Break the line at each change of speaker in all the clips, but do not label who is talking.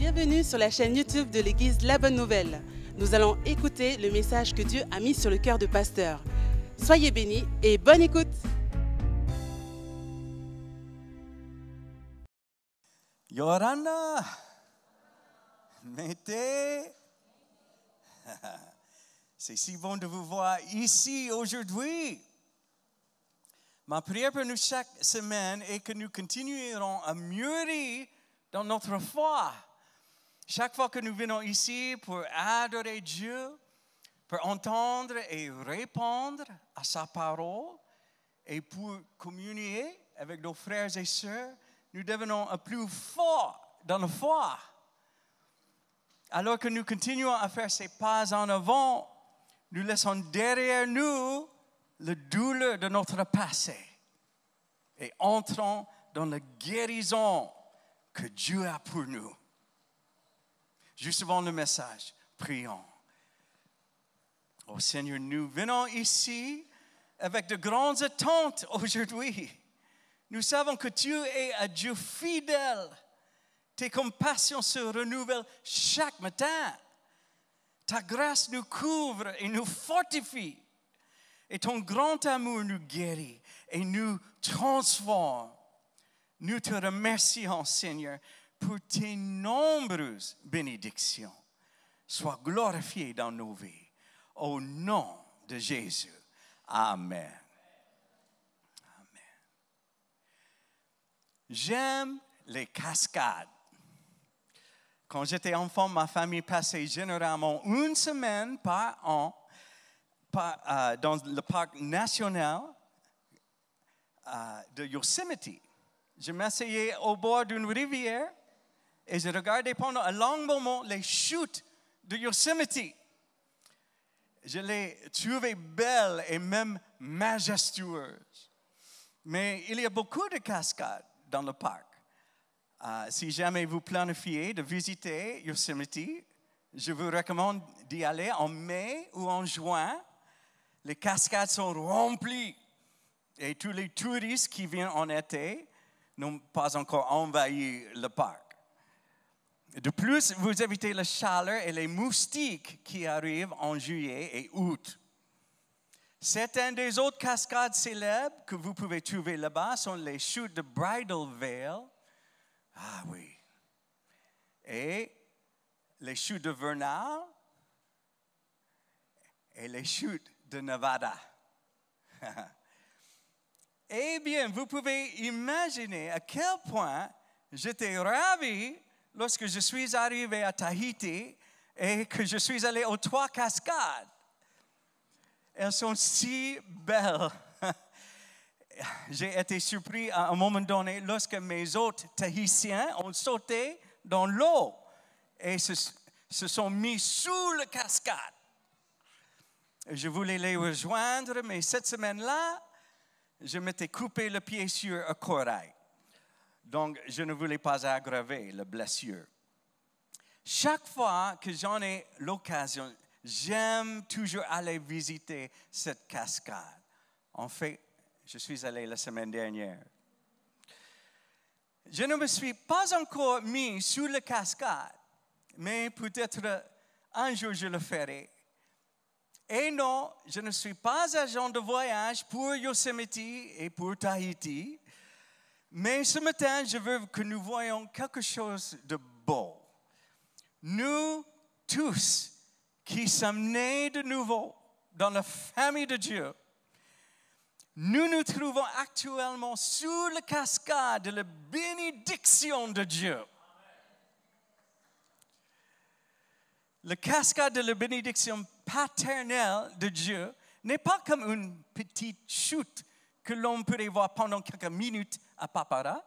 Bienvenue sur la chaîne YouTube de l'Église La Bonne Nouvelle. Nous allons écouter le message que Dieu a mis sur le cœur de Pasteur. Soyez bénis et bonne écoute.
Yorana, Mété, c'est si bon de vous voir ici aujourd'hui. Ma prière pour nous chaque semaine est que nous continuerons à mûrir dans notre foi. Chaque fois que nous venons ici pour adorer Dieu, pour entendre et répondre à sa parole et pour communier avec nos frères et sœurs, nous devenons plus forts dans la foi. Alors que nous continuons à faire ces pas en avant, nous laissons derrière nous la douleur de notre passé et entrons dans la guérison que Dieu a pour nous. Juste avant le message, prions. Oh Seigneur, nous venons ici avec de grandes attentes aujourd'hui. Nous savons que tu es un Dieu fidèle. Tes compassions se renouvellent chaque matin. Ta grâce nous couvre et nous fortifie. Et ton grand amour nous guérit et nous transforme. Nous te remercions, Seigneur, pour tes nombreuses bénédictions. Sois glorifié dans nos vies. Au nom de Jésus. Amen. Amen. J'aime les cascades. Quand j'étais enfant, ma famille passait généralement une semaine par an dans le parc national de Yosemite. Je m'asseyais au bord d'une rivière et je regardais pendant un long moment les chutes de Yosemite. Je les trouvais belles et même majestueuses. Mais il y a beaucoup de cascades dans le parc. Si jamais vous planifiez de visiter Yosemite, je vous recommande d'y aller en mai ou en juin. Les cascades sont remplies et tous les touristes qui viennent en été n'ont pas encore envahi le parc. De plus, vous évitez la chaleur et les moustiques qui arrivent en juillet et août. Certaines des autres cascades célèbres que vous pouvez trouver là-bas sont les chutes de Bridal Veil. Ah oui. Et les chutes de Vernal et les chutes de Nevada. Eh bien, vous pouvez imaginer à quel point j'étais ravi lorsque je suis arrivé à Tahiti et que je suis allé aux 3 cascades. Elles sont si belles. J'ai été surpris à un moment donné lorsque mes hôtes tahitiens ont sauté dans l'eau et se sont mis sous la cascade. Je voulais les rejoindre, mais cette semaine-là, je m'étais coupé le pied sur un corail. Donc, je ne voulais pas aggraver la blessure. Chaque fois que j'en ai l'occasion, j'aime toujours aller visiter cette cascade. En fait, je suis allé la semaine dernière. Je ne me suis pas encore mis sur la cascade, mais peut-être un jour je le ferai. Et non, je ne suis pas agent de voyage pour Yosemite et pour Tahiti. Mais ce matin, je veux que nous voyions quelque chose de beau. Nous tous qui sommes nés de nouveau dans la famille de Dieu, nous nous trouvons actuellement sous la cascade de la bénédiction de Dieu. La cascade de la bénédiction paternelle de Dieu n'est pas comme une petite chute que l'on pourrait voir pendant quelques minutes à Papara.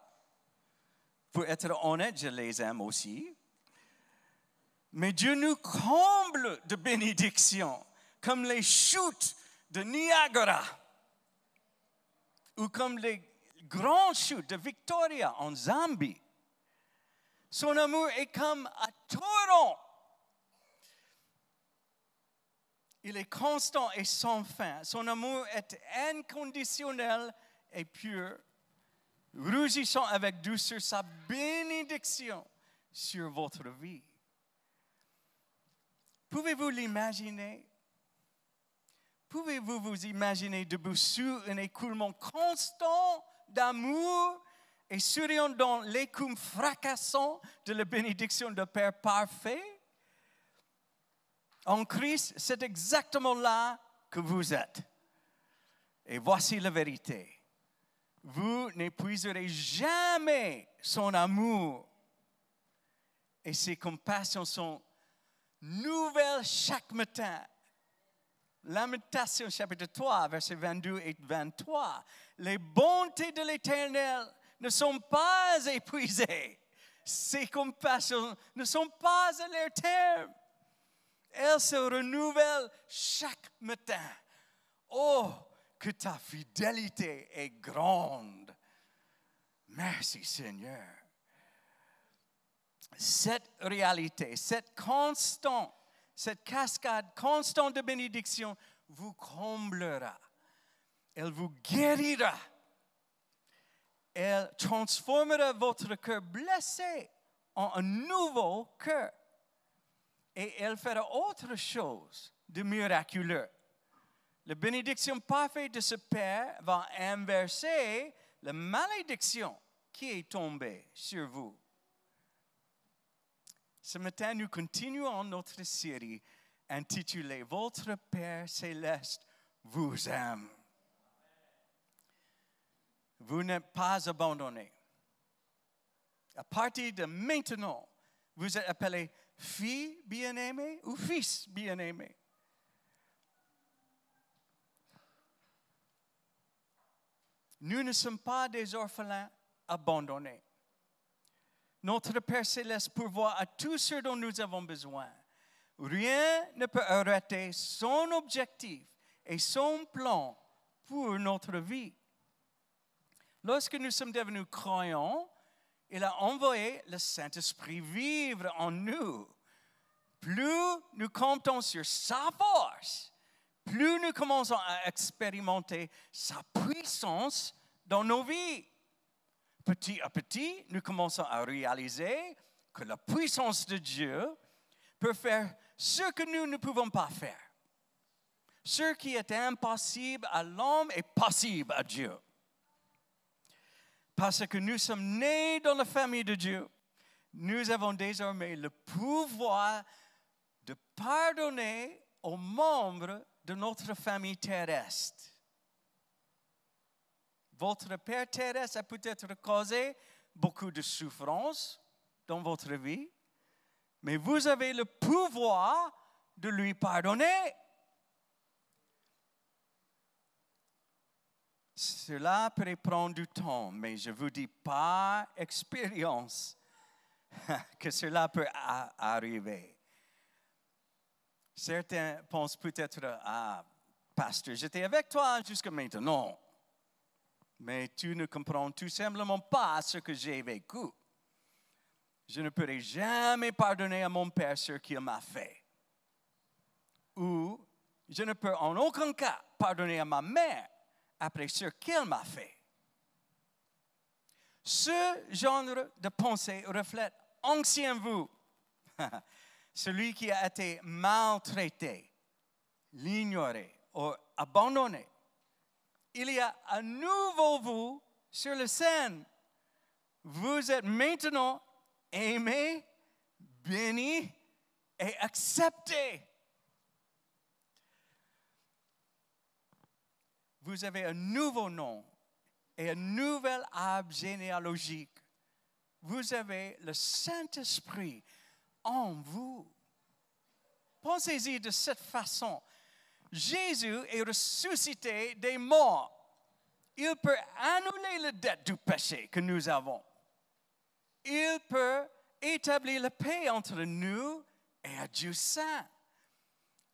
Pour être honnête, je les aime aussi. Mais Dieu nous comble de bénédictions, comme les chutes de Niagara, ou comme les grandes chutes de Victoria en Zambie. Son amour est comme un torrent. Il est constant et sans fin. Son amour est inconditionnel et pur, rougissant avec douceur sa bénédiction sur votre vie. Pouvez-vous l'imaginer? Pouvez-vous vous imaginer debout sous un écoulement constant d'amour et souriant dans l'écume fracassant de la bénédiction de Père parfait? En Christ, c'est exactement là que vous êtes. Et voici la vérité. Vous n'épuiserez jamais son amour. Et ses compassions sont nouvelles chaque matin. Lamentation chapitre 3, versets 22 et 23. Les bontés de l'Éternel ne sont pas épuisées. Ses compassions ne sont pas à leur terme. Elles se renouvellent chaque matin. Oh, que ta fidélité est grande. Merci Seigneur. Cette réalité, cette cascade constante de bénédiction vous comblera. Elle vous guérira. Elle transformera votre cœur blessé en un nouveau cœur. Et elle fera autre chose de miraculeux. La bénédiction parfaite de ce Père va inverser la malédiction qui est tombée sur vous. Ce matin, nous continuons notre série intitulée « Votre Père céleste vous aime ». Vous n'êtes pas abandonné. À partir de maintenant, vous êtes appelé fille bien-aimée ou fils bien-aimé. Nous ne sommes pas des orphelins abandonnés. Notre Père céleste pourvoit à tout ce dont nous avons besoin. Rien ne peut arrêter son objectif et son plan pour notre vie. Lorsque nous sommes devenus croyants, il a envoyé le Saint-Esprit vivre en nous. Plus nous comptons sur sa force, plus nous commençons à expérimenter sa puissance dans nos vies. Petit à petit, nous commençons à réaliser que la puissance de Dieu peut faire ce que nous ne pouvons pas faire. Ce qui est impossible à l'homme est possible à Dieu. Parce que nous sommes nés dans la famille de Dieu, nous avons désormais le pouvoir de pardonner aux membres de notre famille terrestre. Votre Père terrestre a peut-être causé beaucoup de souffrance dans votre vie, mais vous avez le pouvoir de lui pardonner. Cela peut prendre du temps, mais je vous dis par expérience que cela peut arriver. Certains pensent peut-être, pasteur, j'étais avec toi jusqu'à maintenant, mais tu ne comprends tout simplement pas ce que j'ai vécu. Je ne pourrai jamais pardonner à mon père ce qu'il m'a fait. Ou je ne peux en aucun cas pardonner à ma mère après ce qu'elle m'a fait. Ce genre de pensée reflète ancien vous, celui qui a été maltraité, l'ignoré ou abandonné. Il y a un nouveau vous sur la scène. Vous êtes maintenant aimé, béni et accepté. Vous avez un nouveau nom et un nouvel arbre généalogique. Vous avez le Saint-Esprit en vous. Pensez-y de cette façon. Jésus est ressuscité des morts. Il peut annuler la dette du péché que nous avons. Il peut établir la paix entre nous et à Dieu saint.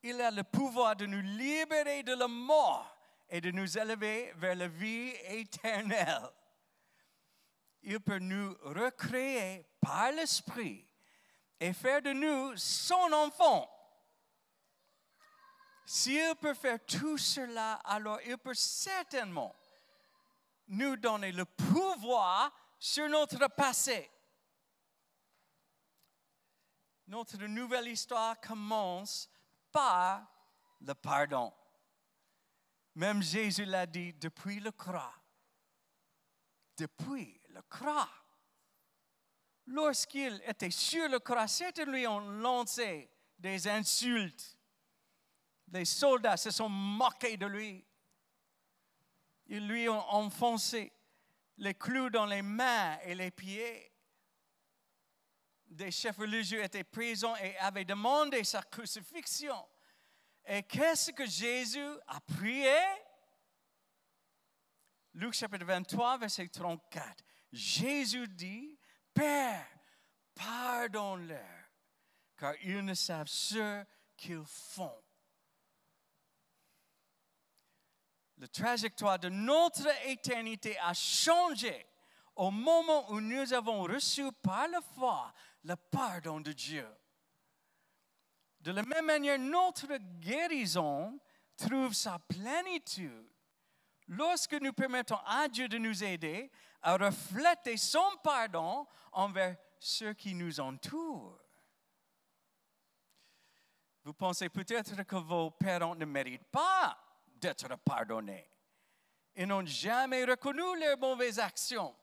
Il a le pouvoir de nous libérer de la mort et de nous élever vers la vie éternelle. Il peut nous recréer par l'Esprit et faire de nous son enfant. S'il peut faire tout cela, alors il peut certainement nous donner le pouvoir sur notre passé. notre nouvelle histoire commence par le pardon. Même Jésus l'a dit depuis le croix. Depuis le croix. Lorsqu'il était sur le croix, certains lui ont lancé des insultes. Les soldats se sont moqués de lui. Ils lui ont enfoncé les clous dans les mains et les pieds. Des chefs religieux étaient présents et avaient demandé sa crucifixion. Et qu'est-ce que Jésus a prié? Luc chapitre 23, verset 34. Jésus dit, Père, pardonne-leur, car ils ne savent ce qu'ils font. La trajectoire de notre éternité a changé au moment où nous avons reçu par la foi le pardon de Dieu. De la même manière, notre guérison trouve sa plénitude lorsque nous permettons à Dieu de nous aider à refléter son pardon envers ceux qui nous entourent. Vous pensez peut-être que vos parents ne méritent pas d'être pardonnés. Ils n'ont jamais reconnu leurs mauvaises actions.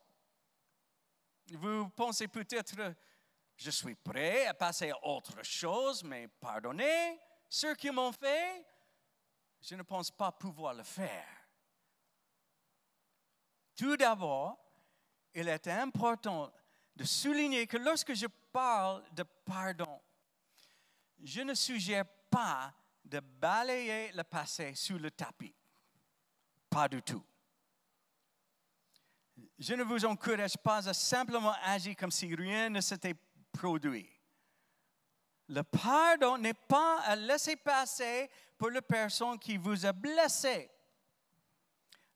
Vous pensez peut-être, je suis prêt à passer à autre chose, mais pardonner ceux qui m'ont fait, je ne pense pas pouvoir le faire. Tout d'abord, il est important de souligner que lorsque je parle de pardon, je ne suggère pas de balayer le passé sous le tapis. Pas du tout. Je ne vous encourage pas à simplement agir comme si rien ne s'était produit. Le pardon n'est pas à laisser passer pour la personne qui vous a blessé.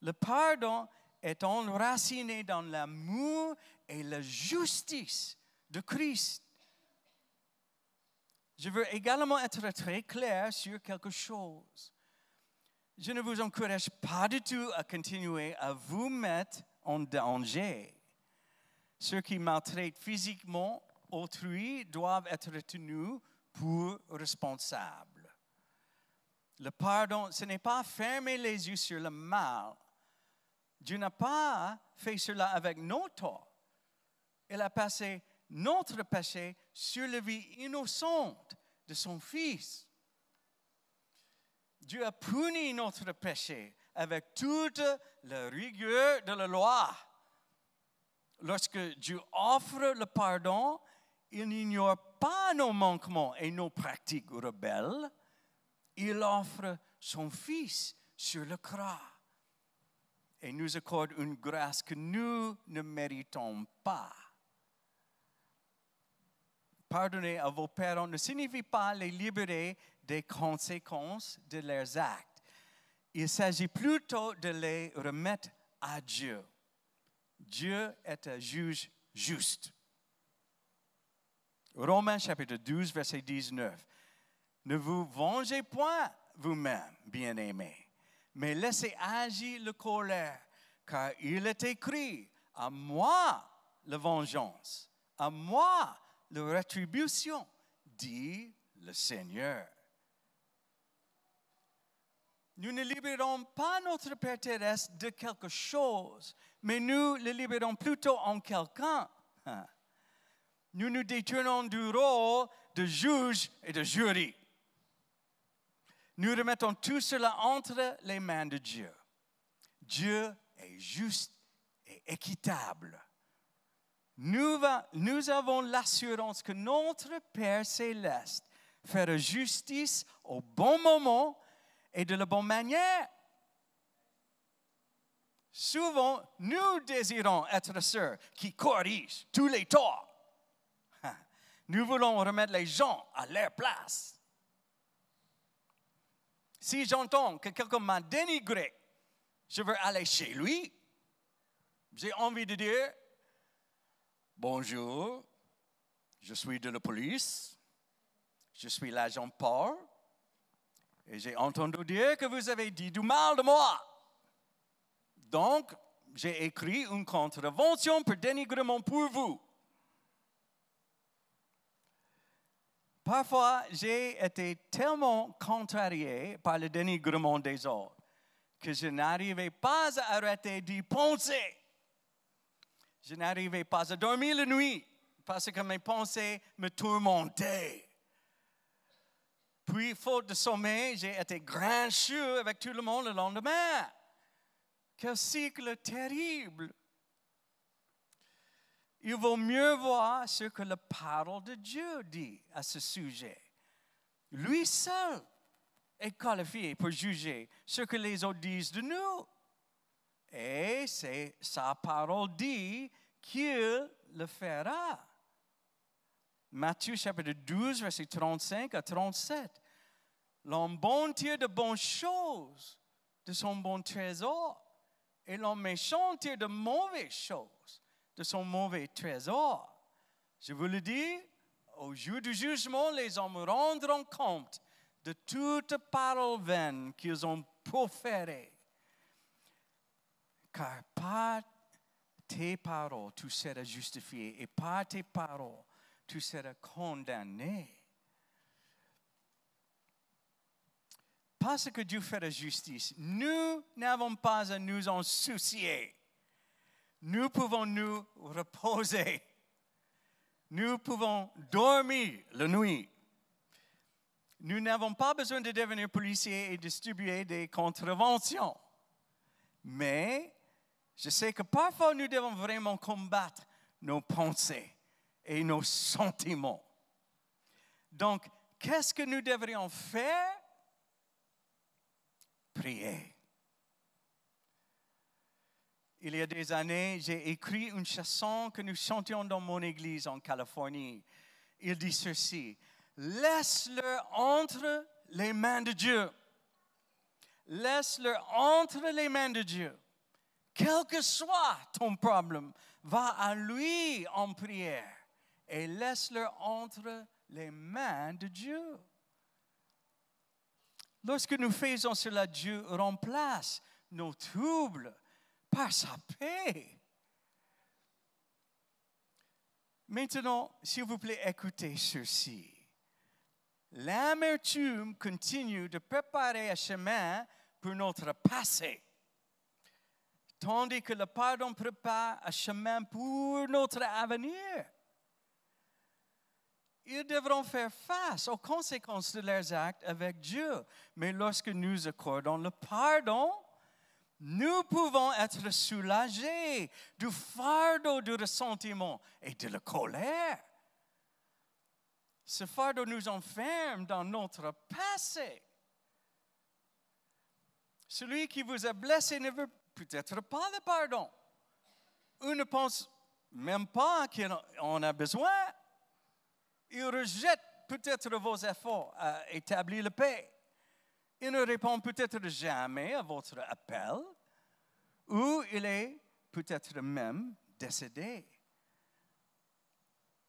Le pardon est enraciné dans l'amour et la justice de Christ. Je veux également être très clair sur quelque chose. Je ne vous encourage pas du tout à continuer à vous mettre en danger. Ceux qui maltraitent physiquement autrui doivent être tenus pour responsables. Le pardon, ce n'est pas fermer les yeux sur le mal. Dieu n'a pas fait cela avec nos torts. Il a passé notre péché sur la vie innocente de son Fils. Dieu a puni notre péché avec toute la rigueur de la loi. Lorsque Dieu offre le pardon, il n'ignore pas nos manquements et nos pratiques rebelles. Il offre son Fils sur la croix et nous accorde une grâce que nous ne méritons pas. Pardonner à vos parents ne signifie pas les libérer des conséquences de leurs actes. Il s'agit plutôt de les remettre à Dieu. Dieu est un juge juste. Romains chapitre 12, verset 19. Ne vous vengez point vous-même, bien-aimés, mais laissez agir la colère, car il est écrit, à moi la vengeance, à moi la rétribution, dit le Seigneur. Nous ne libérons pas notre Père terrestre de quelque chose, mais nous le libérons plutôt en quelqu'un. Nous nous détournons du rôle de juge et de jury. Nous remettons tout cela entre les mains de Dieu. Dieu est juste et équitable. Nous avons l'assurance que notre Père céleste fera justice au bon moment et de la bonne manière. Souvent, nous désirons être ceux qui corrigent tous les torts. Nous voulons remettre les gens à leur place. Si j'entends que quelqu'un m'a dénigré, je veux aller chez lui. J'ai envie de dire, bonjour, je suis de la police, je suis l'agent Paul, et j'ai entendu dire que vous avez dit du mal de moi. Donc, j'ai écrit une contravention pour dénigrement pour vous. Parfois, j'ai été tellement contrarié par le dénigrement des autres que je n'arrivais pas à arrêter d'y penser. Je n'arrivais pas à dormir la nuit parce que mes pensées me tourmentaient. Puis, faute de sommeil, j'ai été grincheux avec tout le monde le lendemain. Quel cycle terrible! Il vaut mieux voir ce que la parole de Dieu dit à ce sujet. Lui seul est qualifié pour juger ce que les autres disent de nous. Et c'est sa parole dit qu'il le fera. Matthieu chapitre 12, versets 35 à 37. L'homme bon tire de bonnes choses de son bon trésor, et l'homme méchant tire de mauvaises choses de son mauvais trésor. Je vous le dis, au jour du jugement, les hommes rendront compte de toute parole vaine qu'ils ont proférée. Car par tes paroles, tu seras justifié, et par tes paroles, tu seras condamné. Parce que Dieu fait la justice, nous n'avons pas à nous en soucier. Nous pouvons nous reposer. Nous pouvons dormir la nuit. Nous n'avons pas besoin de devenir policiers et distribuer des contraventions. Mais je sais que parfois nous devons vraiment combattre nos pensées et nos sentiments. Donc, qu'est-ce que nous devrions faire? Prier. Il y a des années, j'ai écrit une chanson que nous chantions dans mon église en Californie. Il dit ceci: laisse-le entre les mains de Dieu. Laisse-le entre les mains de Dieu. Quel que soit ton problème, va à lui en prière et laisse-le entre les mains de Dieu. Lorsque nous faisons cela, Dieu remplace nos troubles par sa paix. Maintenant, s'il vous plaît, écoutez ceci. L'amertume continue de préparer un chemin pour notre passé, tandis que le pardon prépare un chemin pour notre avenir. Ils devront faire face aux conséquences de leurs actes avec Dieu. Mais lorsque nous accordons le pardon, nous pouvons être soulagés du fardeau du ressentiment et de la colère. Ce fardeau nous enferme dans notre passé. Celui qui vous a blessé ne veut peut-être pas le pardon. Ou ne pense même pas qu'on a besoin. Il rejette peut-être vos efforts à établir la paix. Il ne répond peut-être jamais à votre appel, ou il est peut-être même décédé.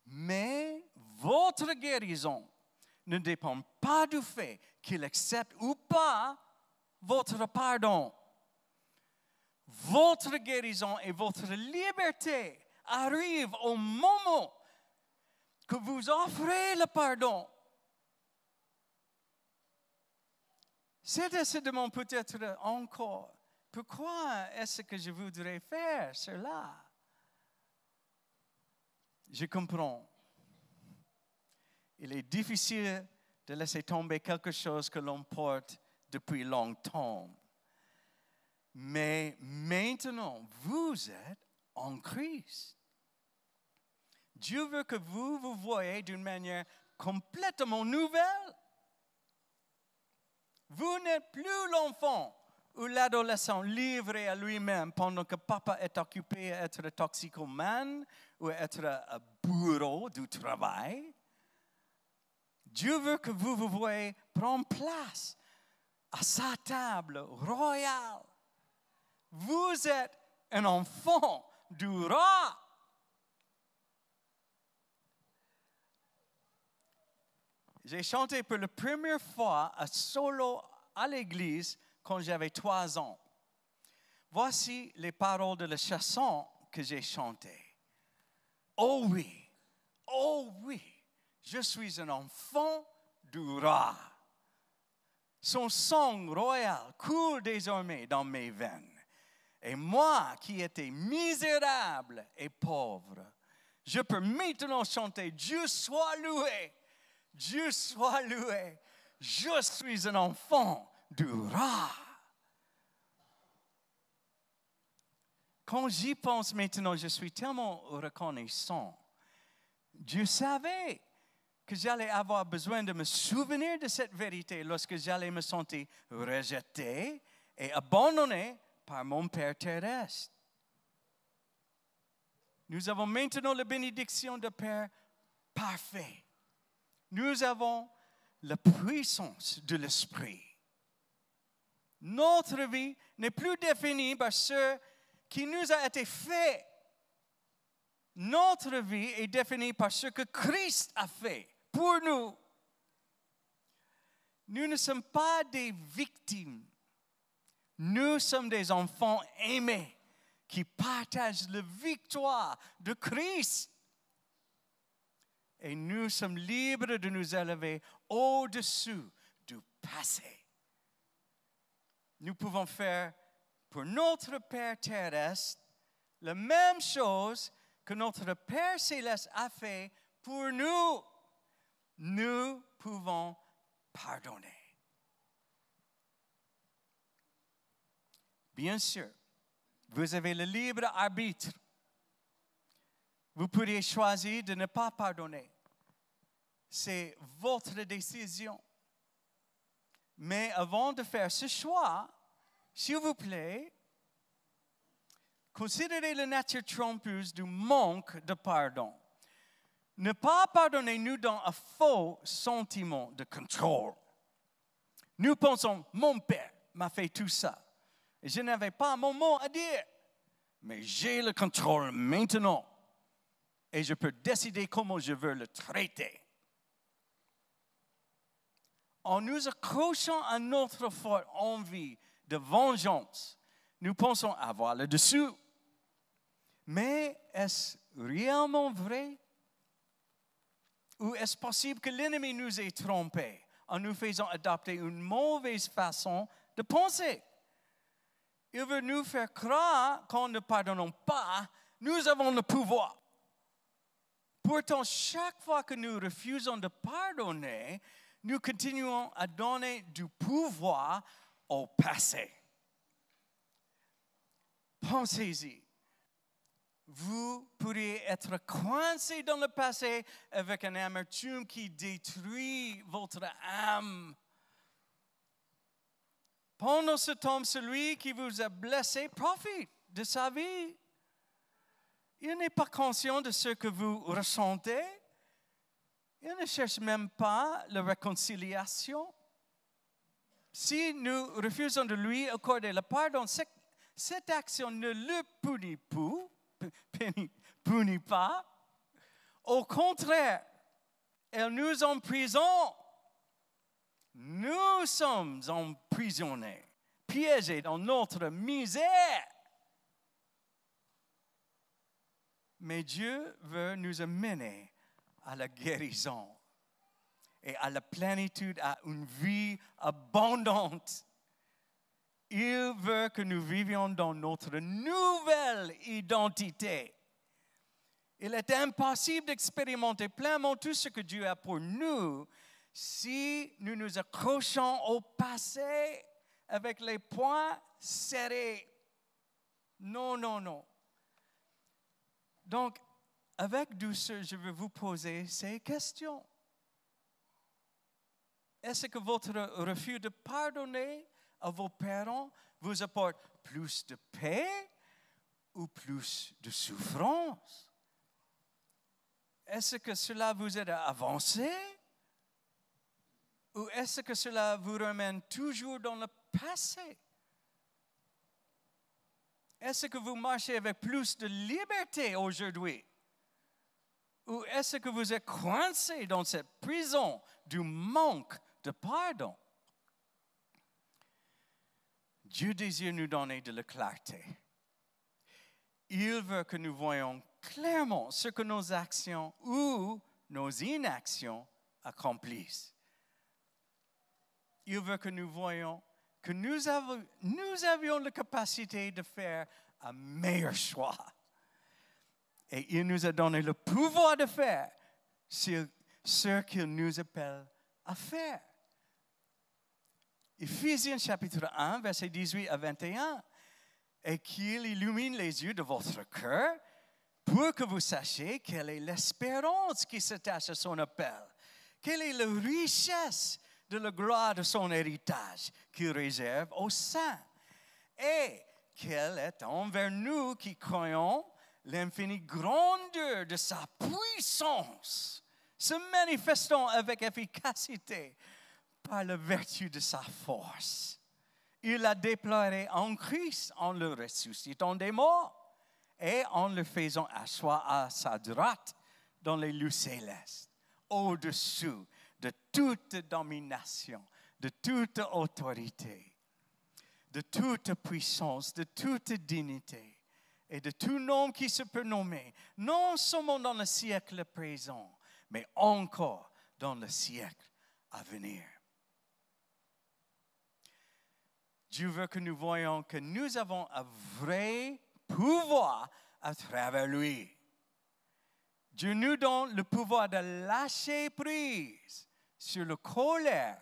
Mais votre guérison ne dépend pas du fait qu'il accepte ou pas votre pardon. Votre guérison et votre liberté arrivent au moment que vous offrez le pardon. Certains se demandent peut-être encore, pourquoi est-ce que je voudrais faire cela? Je comprends. Il est difficile de laisser tomber quelque chose que l'on porte depuis longtemps. Mais maintenant, vous êtes en Christ. Dieu veut que vous vous voyez d'une manière complètement nouvelle. Vous n'êtes plus l'enfant ou l'adolescent livré à lui-même pendant que papa est occupé à être toxicomane ou à être un bourreau du travail. Dieu veut que vous vous voyez prendre place à sa table royale. Vous êtes un enfant du roi. J'ai chanté pour la première fois un solo à l'église quand j'avais 3 ans. Voici les paroles de la chanson que j'ai chantée. Oh oui, Je suis un enfant du roi. Son sang royal coule désormais dans mes veines. Et moi qui étais misérable et pauvre, je peux maintenant chanter, Dieu soit loué, Dieu soit loué. Je suis un enfant du roi. Quand j'y pense maintenant, je suis tellement reconnaissant. Dieu savait que j'allais avoir besoin de me souvenir de cette vérité lorsque j'allais me sentir rejeté et abandonné par mon Père terrestre. Nous avons maintenant la bénédiction de Père parfait. Nous avons la puissance de l'Esprit. Notre vie n'est plus définie par ce qui nous a été fait. Notre vie est définie par ce que Christ a fait pour nous. Nous ne sommes pas des victimes. Nous sommes des enfants aimés qui partagent la victoire de Christ. Et nous sommes libres de nous élever au-dessus du passé. Nous pouvons faire pour notre Père terrestre la même chose que notre Père céleste a fait pour nous. Nous pouvons pardonner. Bien sûr, vous avez le libre arbitre. Vous pourriez choisir de ne pas pardonner. C'est votre décision. Mais avant de faire ce choix, s'il vous plaît, considérez la nature trompeuse du manque de pardon. Ne pas pardonner nous donne un faux sentiment de contrôle. Nous pensons, mon Père m'a fait tout ça. Et je n'avais pas mon mot à dire. Mais j'ai le contrôle maintenant. Et je peux décider comment je veux le traiter. En nous accrochant à notre forte envie de vengeance, nous pensons avoir le dessus. Mais est-ce réellement vrai? Ou est-ce possible que l'ennemi nous ait trompés en nous faisant adopter une mauvaise façon de penser? Il veut nous faire croire qu'en ne pardonnant pas, nous avons le pouvoir. Pourtant, chaque fois que nous refusons de pardonner, nous continuons à donner du pouvoir au passé. Pensez-y. Vous pourriez être coincé dans le passé avec une amertume qui détruit votre âme. Pendant ce temps, celui qui vous a blessé profite de sa vie. Il n'est pas conscient de ce que vous ressentez. Il ne cherche même pas la réconciliation. Si nous refusons de lui accorder le pardon, cette action ne le punit pas. Au contraire, elle nous emprisonne. Nous sommes emprisonnés, piégés dans notre misère. Mais Dieu veut nous amener à la guérison et à la plénitude, à une vie abondante. Il veut que nous vivions dans notre nouvelle identité. Il est impossible d'expérimenter pleinement tout ce que Dieu a pour nous si nous nous accrochons au passé avec les poings serrés. Non, non, non. Donc, avec douceur, je vais vous poser ces questions. Est-ce que votre refus de pardonner à vos parents vous apporte plus de paix ou plus de souffrance? Est-ce que cela vous aide à avancer? Ou est-ce que cela vous ramène toujours dans le passé? Est-ce que vous marchez avec plus de liberté aujourd'hui? Ou est-ce que vous êtes coincé dans cette prison du manque de pardon? Dieu désire nous donner de la clarté. Il veut que nous voyions clairement ce que nos actions ou nos inactions accomplissent. Il veut que nous voyions que nous avions la capacité de faire un meilleur choix. Et il nous a donné le pouvoir de faire ce qu'il nous appelle à faire. Éphésiens chapitre 1, versets 18 à 21. Et qu'il illumine les yeux de votre cœur pour que vous sachiez quelle est l'espérance qui s'attache à son appel. Quelle est la richesse de la gloire de son héritage qu'il réserve aux saints. Et quelle est envers nous qui croyons l'infinie grandeur de sa puissance, se manifestant avec efficacité par la vertu de sa force. Il l'a déployé en Christ en le ressuscitant des morts et en le faisant asseoir à sa droite dans les lieux célestes, au-dessous de toute domination, de toute autorité, de toute puissance, de toute dignité et de tout nom qui se peut nommer, non seulement dans le siècle présent, mais encore dans le siècle à venir. Dieu veut que nous voyions que nous avons un vrai pouvoir à travers lui. Dieu nous donne le pouvoir de lâcher prise sur la colère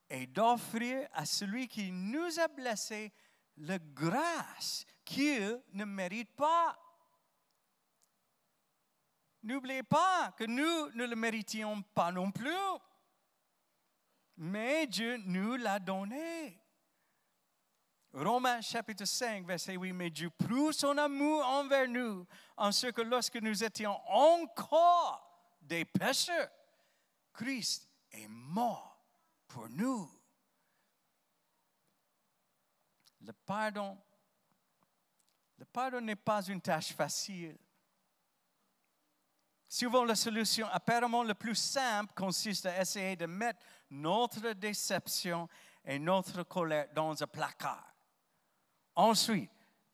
et d'offrir à celui qui nous a blessés la grâce qu'il ne mérite pas. N'oubliez pas que nous ne le méritions pas non plus, mais Dieu nous l'a donné. Romains chapitre 5, verset 8, mais Dieu prouve son amour envers nous, en ce que lorsque nous étions encore des pécheurs, Christ est mort pour nous. Le pardon n'est pas une tâche facile. Souvent, la solution apparemment la plus simple consiste à essayer de mettre notre déception et notre colère dans un placard. Ensuite,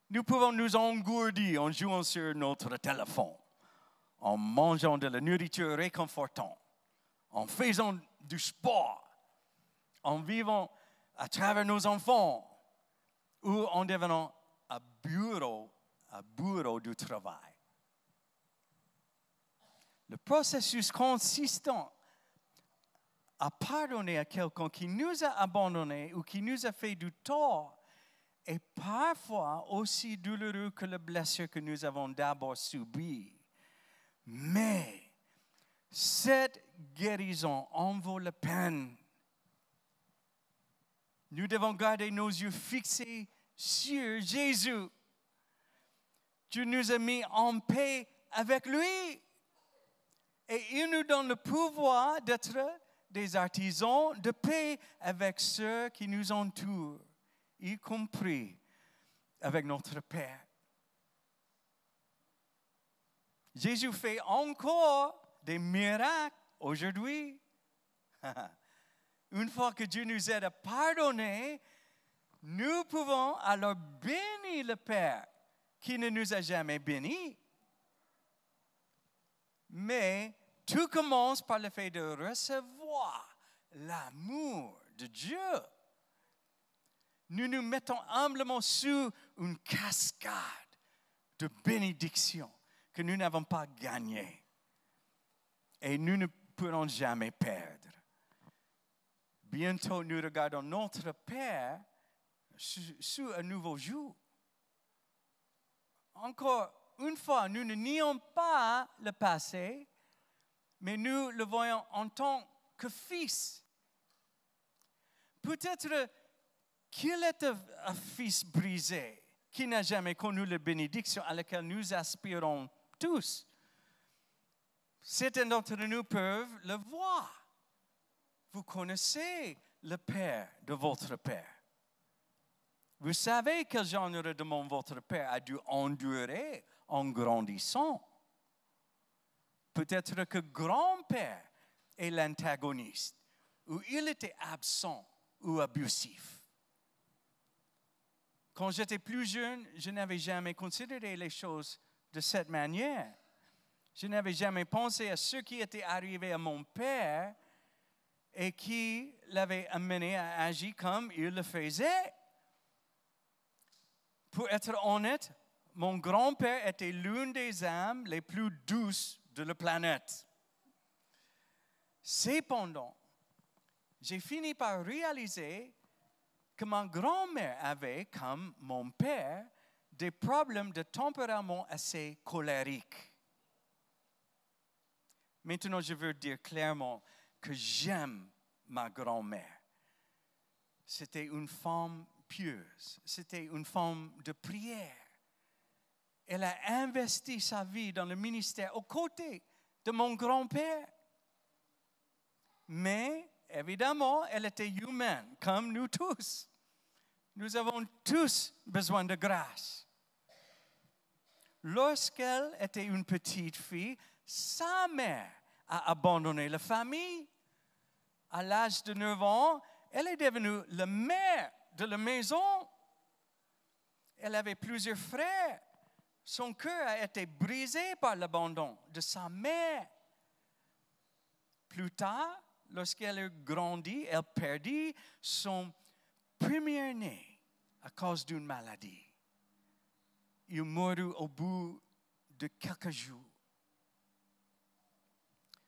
nous pouvons nous engourdir en jouant sur notre téléphone, en mangeant de la nourriture réconfortante, en faisant du sport, en vivant à travers nos enfants ou en devenant un bourreau du travail. Le processus consistant à pardonner à quelqu'un qui nous a abandonnés ou qui nous a fait du tort est parfois aussi douloureux que la blessure que nous avons d'abord subie. Mais cette guérison en vaut la peine. Nous devons garder nos yeux fixés sur Jésus. Dieu nous a mis en paix avec lui. Et il nous donne le pouvoir d'être des artisans de paix avec ceux qui nous entourent, y compris avec notre Père. Jésus fait encore des miracles aujourd'hui. Une fois que Dieu nous aide à pardonner, nous pouvons alors bénir le Père qui ne nous a jamais bénis. Mais tout commence par le fait de recevoir l'amour de Dieu. Nous nous mettons humblement sous une cascade de bénédictions que nous n'avons pas gagnées. Et nous ne pourrons jamais perdre. Bientôt, nous regardons notre Père sous un nouveau jour. Encore une fois, nous ne nions pas le passé, mais nous le voyons en tant que fils. Peut-être qu'il est un fils brisé, qui n'a jamais connu la bénédiction à laquelle nous aspirons tous. Certains d'entre nous peuvent le voir. Vous connaissez le Père de votre Père. Vous savez quel genre de monde votre Père a dû endurer en grandissant. Peut-être que grand-père est l'antagoniste, ou il était absent ou abusif. Quand j'étais plus jeune, je n'avais jamais considéré les choses de cette manière. Je n'avais jamais pensé à ce qui était arrivé à mon père et qui l'avait amené à agir comme il le faisait. Pour être honnête, mon grand-père était l'une des âmes les plus douces de la planète. Cependant, j'ai fini par réaliser que ma grand-mère avait, comme mon père, des problèmes de tempérament assez colériques. Maintenant, je veux dire clairement que j'aime ma grand-mère. C'était une femme pieuse, c'était une femme de prière. Elle a investi sa vie dans le ministère aux côtés de mon grand-père. Mais, évidemment, elle était humaine, comme nous tous. Nous avons tous besoin de grâce. Lorsqu'elle était une petite fille, sa mère a abandonné la famille. À l'âge de 9 ans, elle est devenue la mère de la maison. Elle avait plusieurs frères. Son cœur a été brisé par l'abandon de sa mère. Plus tard, lorsqu'elle a grandi, elle perdit son premier-né à cause d'une maladie. Il mourut au bout de quelques jours.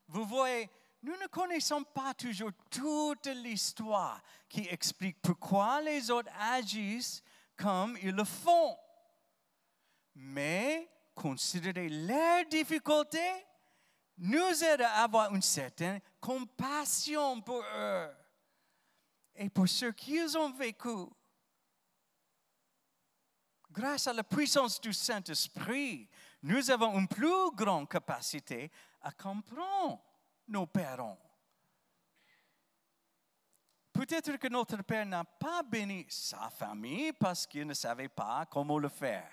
Vous voyez, nous ne connaissons pas toujours toute l'histoire qui explique pourquoi les autres agissent comme ils le font. Mais considérer leurs difficultés nous aide à avoir une certaine compassion pour eux et pour ce qu'ils ont vécu. Grâce à la puissance du Saint-Esprit, nous avons une plus grande capacité à comprendre nos parents. Peut-être que notre Père n'a pas béni sa famille parce qu'il ne savait pas comment le faire.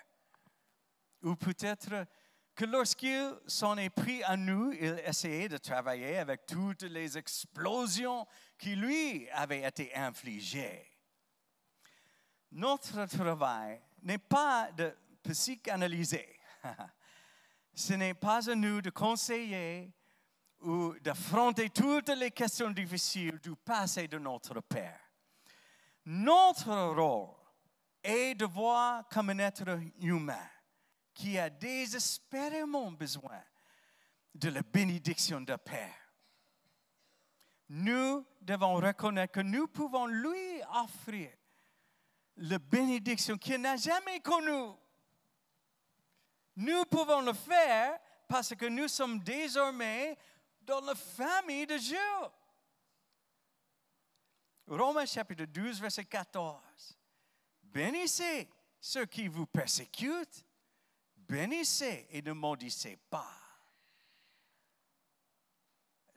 Ou peut-être que lorsqu'il s'en est pris à nous, il essayait de travailler avec toutes les explosions qui lui avaient été infligées. Notre travail n'est pas de psychanalyser. Ce n'est pas à nous de conseiller ou d'affronter toutes les questions difficiles du passé de notre Père. Notre rôle est de voir comme un être humain qui a désespérément besoin de la bénédiction de Père. Nous devons reconnaître que nous pouvons lui offrir la bénédiction qu'il n'a jamais connue. Nous pouvons le faire parce que nous sommes désormais dans la famille de Dieu. Romains chapitre 12, verset 14. Bénissez ceux qui vous persécutent. Bénissez et ne maudissez pas.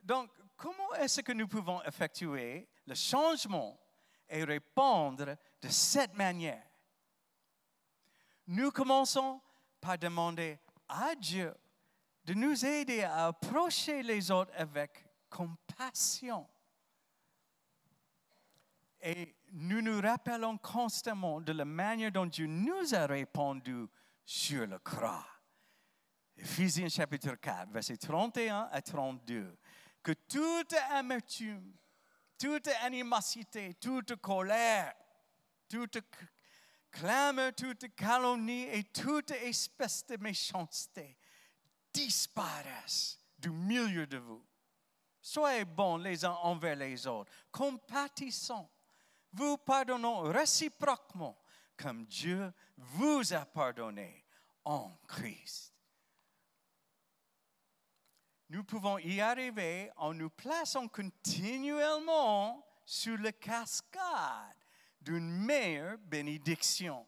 Donc, comment est-ce que nous pouvons effectuer le changement et répondre de cette manière? Nous commençons par demander à Dieu de nous aider à approcher les autres avec compassion. Et nous nous rappelons constamment de la manière dont Dieu nous a répondu sur la croix. Éphésiens chapitre 4, versets 31 à 32. Que toute amertume, toute animosité, toute colère, toute clameur, toute calomnie et toute espèce de méchanceté disparaissent du milieu de vous. Soyez bons les uns envers les autres, compatissants, vous pardonnons réciproquement, comme Dieu vous a pardonné en Christ. Nous pouvons y arriver en nous plaçant continuellement sur la cascade d'une meilleure bénédiction.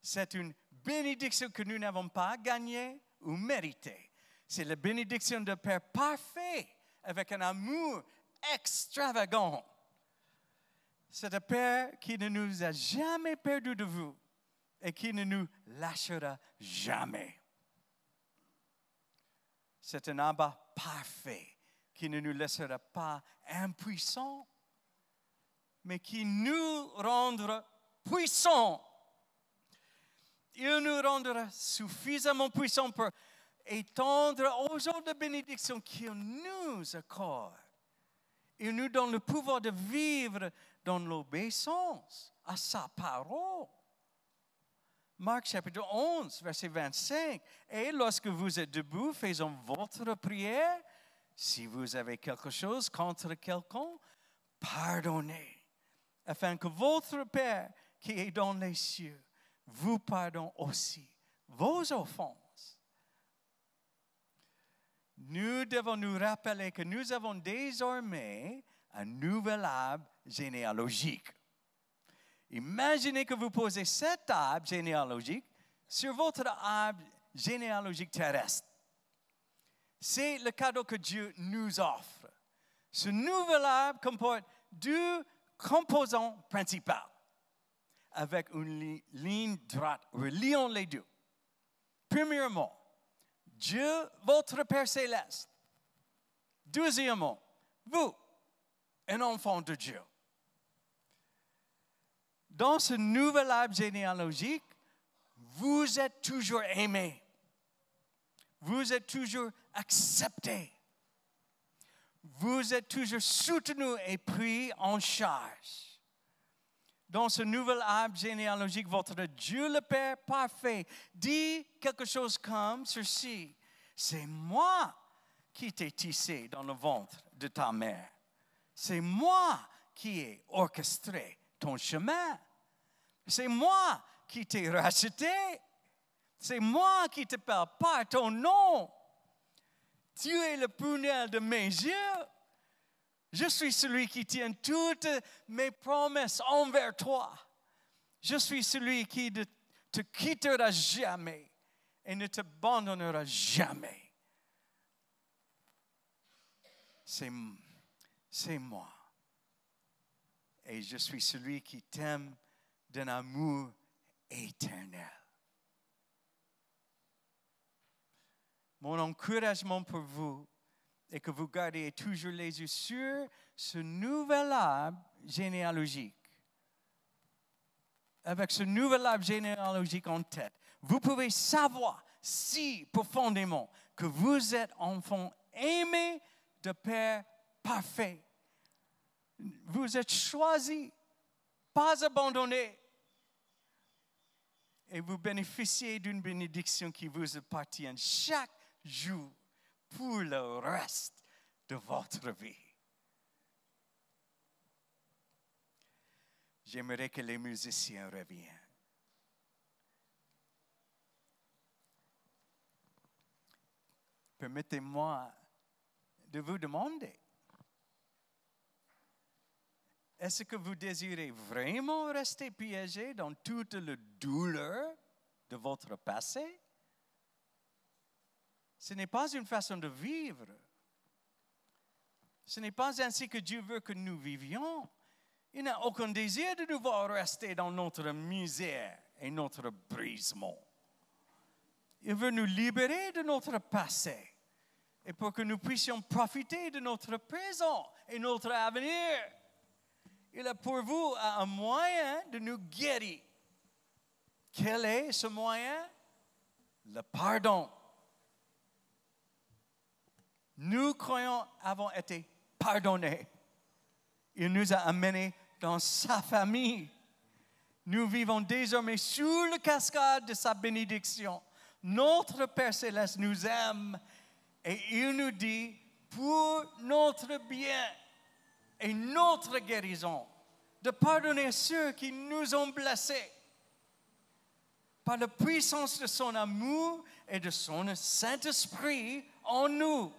C'est une bénédiction que nous n'avons pas gagnée ou méritée. C'est la bénédiction de Père parfait, avec un amour extravagant. C'est un Père qui ne nous a jamais perdus de vous et qui ne nous lâchera jamais. C'est un Abba parfait qui ne nous laissera pas impuissants, mais qui nous rendra puissants. Il nous rendra suffisamment puissants pour étendre aux autres bénédictions qu'il nous accorde. Il nous donne le pouvoir de vivre dans l'obéissance à sa parole. Marc chapitre 11, verset 25. Et lorsque vous êtes debout, faisons votre prière. Si vous avez quelque chose contre quelqu'un, pardonnez, afin que votre Père qui est dans les cieux vous pardonne aussi vos offenses. Nous devons nous rappeler que nous avons désormais un nouvel arbre généalogique. Imaginez que vous posez cet arbre généalogique sur votre arbre généalogique terrestre. C'est le cadeau que Dieu nous offre. Ce nouvel arbre comporte deux composants principaux, avec une ligne droite reliant les deux. Premièrement, Dieu, votre Père céleste. Deuxièmement, vous, un enfant de Dieu. Dans ce nouvel arbre généalogique, vous êtes toujours aimé. Vous êtes toujours accepté. Vous êtes toujours soutenu et pris en charge. Dans ce nouvel arbre généalogique, votre Dieu le Père parfait dit quelque chose comme ceci. C'est moi qui t'ai tissé dans le ventre de ta mère. C'est moi qui ai orchestré ton chemin. C'est moi qui t'ai racheté. C'est moi qui t'appelle par ton nom. Tu es le prunelle de mes yeux. Je suis celui qui tient toutes mes promesses envers toi. Je suis celui qui ne te quittera jamais et ne t'abandonnera jamais. C'est moi. Et je suis celui qui t'aime d'un amour éternel. Mon encouragement pour vous est que vous gardez toujours les yeux sur ce nouvel arbre généalogique. Avec ce nouvel arbre généalogique en tête, vous pouvez savoir si profondément que vous êtes enfant aimé de Père parfait. Vous êtes choisi, pas abandonné. Et vous bénéficiez d'une bénédiction qui vous appartient chaque jour pour le reste de votre vie. J'aimerais que les musiciens reviennent. Permettez-moi de vous demander, est-ce que vous désirez vraiment rester piégé dans toute la douleur de votre passé? Ce n'est pas une façon de vivre. Ce n'est pas ainsi que Dieu veut que nous vivions. Il n'a aucun désir de nous voir rester dans notre misère et notre brisement. Il veut nous libérer de notre passé et pour que nous puissions profiter de notre présent et notre avenir. Il a pour vous un moyen de nous guérir. Quel est ce moyen? Le pardon. Nous croyons avoir été pardonnés. Il nous a amenés dans sa famille. Nous vivons désormais sous la cascade de sa bénédiction. Notre Père Céleste nous aime et il nous dit pour notre bien et notre guérison de pardonner ceux qui nous ont blessés. Par la puissance de son amour et de son Saint-Esprit en nous,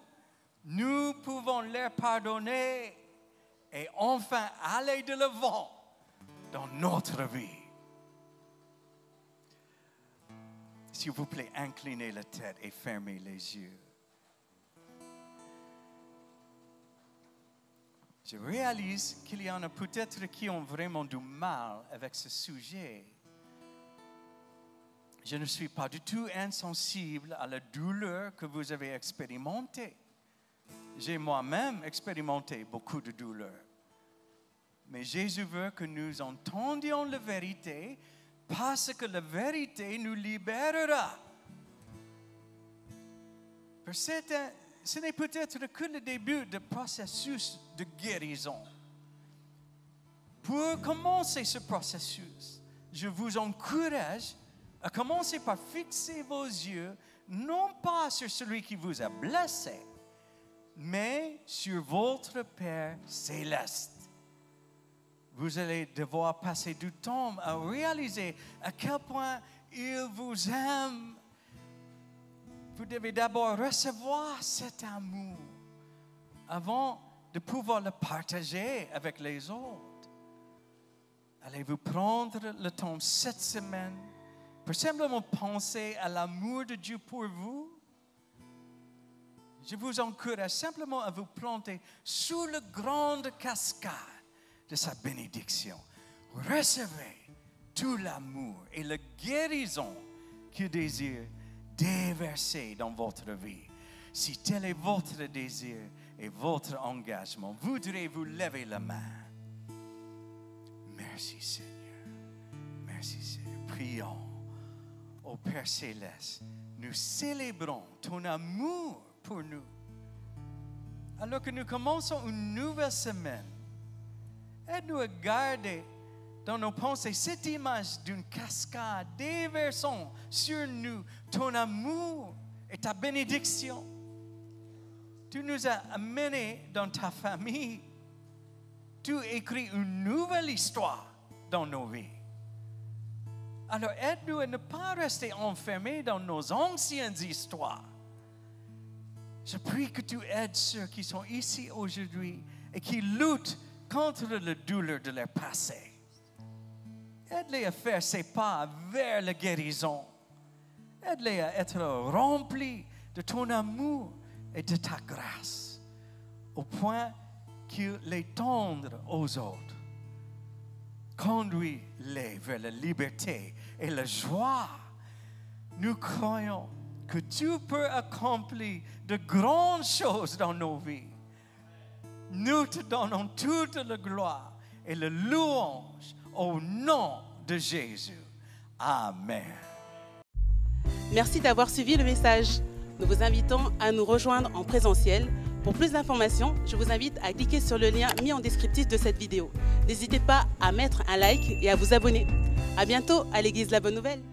nous pouvons leur pardonner et enfin aller de l'avant dans notre vie. S'il vous plaît, inclinez la tête et fermez les yeux. Je réalise qu'il y en a peut-être qui ont vraiment du mal avec ce sujet. Je ne suis pas du tout insensible à la douleur que vous avez expérimentée. J'ai moi-même expérimenté beaucoup de douleur. Mais Jésus veut que nous entendions la vérité parce que la vérité nous libérera. Pour certains, ce n'est peut-être que le début du processus de guérison. Pour commencer ce processus, je vous encourage à commencer par fixer vos yeux, non pas sur celui qui vous a blessé, mais sur votre Père céleste. Vous allez devoir passer du temps à réaliser à quel point il vous aime. Vous devez d'abord recevoir cet amour avant de pouvoir le partager avec les autres. Allez-vous prendre le temps cette semaine pour simplement penser à l'amour de Dieu pour vous? Je vous encourage simplement à vous planter sous la grande cascade de sa bénédiction. Recevez tout l'amour et la guérison qu'il désire déverser dans votre vie. Si tel est votre désir et votre engagement, voudrez-vous lever la main? Merci Seigneur. Merci Seigneur. Prions. Ô Père Céleste, nous célébrons ton amour pour nous. Alors que nous commençons une nouvelle semaine, aide-nous à garder dans nos pensées cette image d'une cascade déversant sur nous ton amour et ta bénédiction. Tu nous as amenés dans ta famille. Tu écris une nouvelle histoire dans nos vies. Alors aide-nous à ne pas rester enfermés dans nos anciennes histoires. Je prie que tu aides ceux qui sont ici aujourd'hui et qui luttent contre la douleur de leur passé. Aide-les à faire ses pas vers la guérison. Aide-les à être remplis de ton amour et de ta grâce, au point qu'ils les tendent aux autres. Conduis-les vers la liberté et la joie. Nous croyons que tu peux accomplir de grandes choses dans nos vies. Nous te donnons toute la gloire et la louange au nom de Jésus. Amen.
Merci d'avoir suivi le message. Nous vous invitons à nous rejoindre en présentiel. Pour plus d'informations, je vous invite à cliquer sur le lien mis en descriptif de cette vidéo. N'hésitez pas à mettre un like et à vous abonner. À bientôt à l'Église La Bonne Nouvelle.